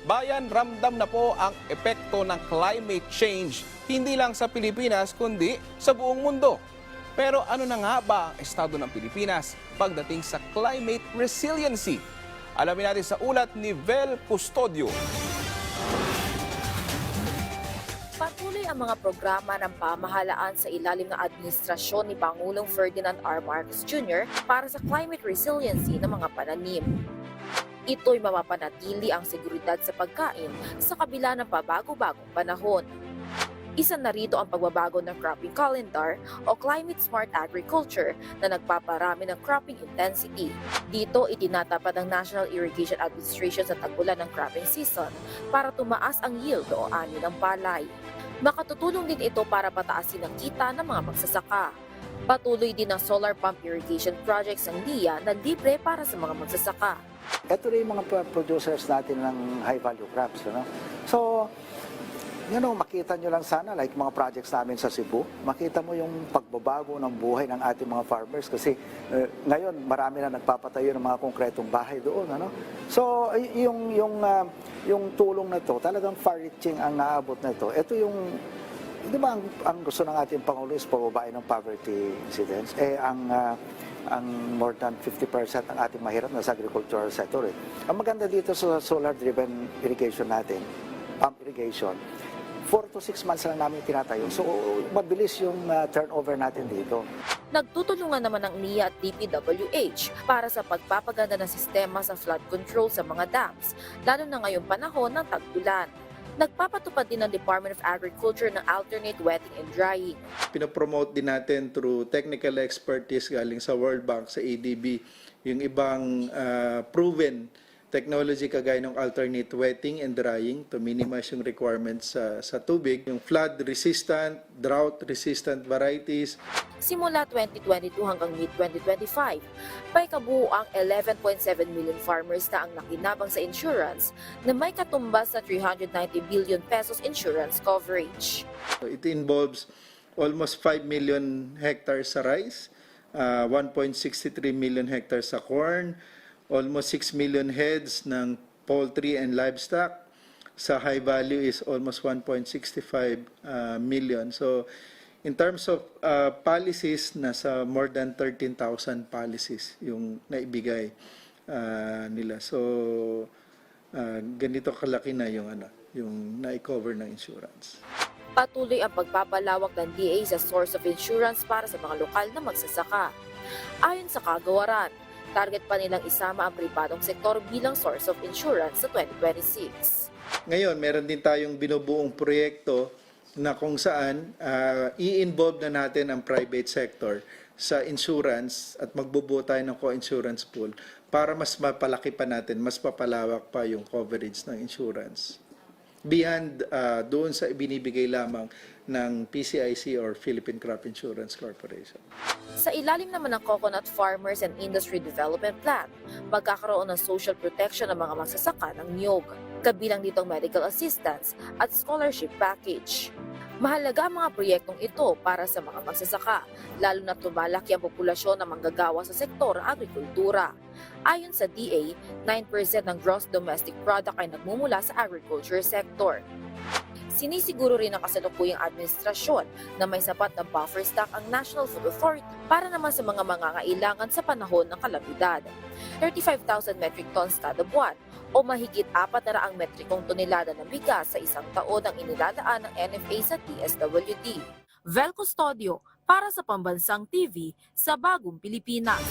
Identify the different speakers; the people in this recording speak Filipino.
Speaker 1: Bayan, ramdam na po ang epekto ng climate change, hindi lang sa Pilipinas kundi sa buong mundo. Pero ano na nga ba ang estado ng Pilipinas pagdating sa climate resiliency? Alamin natin sa ulat ni Vel Custodio.
Speaker 2: Patuloy ang mga programa ng pamahalaan sa ilalim ng administrasyon ni Pangulong Ferdinand R. Marcos Jr. para sa climate resiliency ng mga pananim. Ito'y mapapanatili ang seguridad sa pagkain sa kabila ng pabago-bagong panahon. Isa na rito ang pagbabago ng cropping calendar o climate smart agriculture na nagpaparami ng cropping intensity. Dito itinatapat ng National Irrigation Administration sa tag-ulan ng cropping season para tumaas ang yield o ani ng palay. Makatutulong din ito para pataasin ang kita ng mga magsasaka. Patuloy din ang solar pump irrigation projects ng NIA na libre para sa mga magsasaka.
Speaker 3: Ito rin yung mga producers natin ng high-value crops. So, makita nyo lang sana, like mga projects namin sa Cebu, makita mo yung pagbabago ng buhay ng ating mga farmers kasi ngayon marami na nagpapatayo ng mga konkretong bahay doon. So, yung tulong na to, talagang far-reaching ang naabot na ito. Ito yung, di ba ang gusto ng ating Pangulo is pababain ng poverty incidence? Ang more than 50% ng ating mahirap na sa agricultural sector. Ang maganda dito sa solar-driven irrigation natin, pump irrigation, 4 to 6 months lang namin tinatayo. So, mabilis yung turnover natin dito.
Speaker 2: Nagtutulungan naman ng NIA at DPWH para sa pagpapaganda ng sistema sa flood control sa mga dams, lalo na ngayong panahon ng tag-ulan. Nagpapatupad din ng Department of Agriculture ng alternate wetting and drying.
Speaker 4: Pinopromote din natin through technical expertise galing sa World Bank, sa ADB, yung ibang proven technology kagaya ng alternate wetting and drying to minimize yung requirements sa tubig, yung flood-resistant, drought-resistant varieties.
Speaker 2: Simula 2022 hanggang mid-2025, may kabuuang 11.7 million farmers na ang nakinabang sa insurance na may katumbas sa 390 billion pesos insurance coverage.
Speaker 4: It involves almost 5 million hectares sa rice, 1.63 million hectares sa corn, almost 6 million heads ng poultry and livestock. Sa high value is almost 1.65 million. So in terms of policies, nasa more than 13,000 policies yung naibigay nila. So ganito kalaki na yung na-cover ng insurance.
Speaker 2: Patuloy ang pagpapalawak ng DA sa source of insurance para sa mga lokal na magsasaka. Ayon sa kagawaran, target pa nilang isama ang pribadong sektor bilang source of insurance sa 2026.
Speaker 4: Ngayon, meron din tayong binubuong proyekto na kung saan i-involve na natin ang private sector sa insurance at magbubuo tayo ng co-insurance pool para mas mapalaki pa natin, mas papalawak pa yung coverage ng insurance. Beyond doon sa ibinibigay lamang ng PCIC or Philippine Crop Insurance Corporation.
Speaker 2: Sa ilalim naman ng Coconut Farmers and Industry Development Plan, magkakaroon ng social protection ng mga magsasaka ng niyog, kabilang ditong medical assistance at scholarship package. Mahalaga ang mga proyektong ito para sa mga magsasaka, lalo na tumalaki ang populasyon ng manggagawa sa sektor ng agrikultura. Ayon sa DA, 9% ng gross domestic product ay nagmumula sa agriculture sector. Sinisiguro rin ng kasalukuyang administrasyon na may sapat na buffer stock ang National Food Authority para naman sa mga mangangailangan sa panahon ng kalamidad. 35,000 metric tons kada buwan o mahigit 400 metrikong tonelada ng bigas sa isang taon ang inilalaan ng NFA sa DSWD. Vel Custodio para sa Pambansang TV sa Bagong Pilipinas.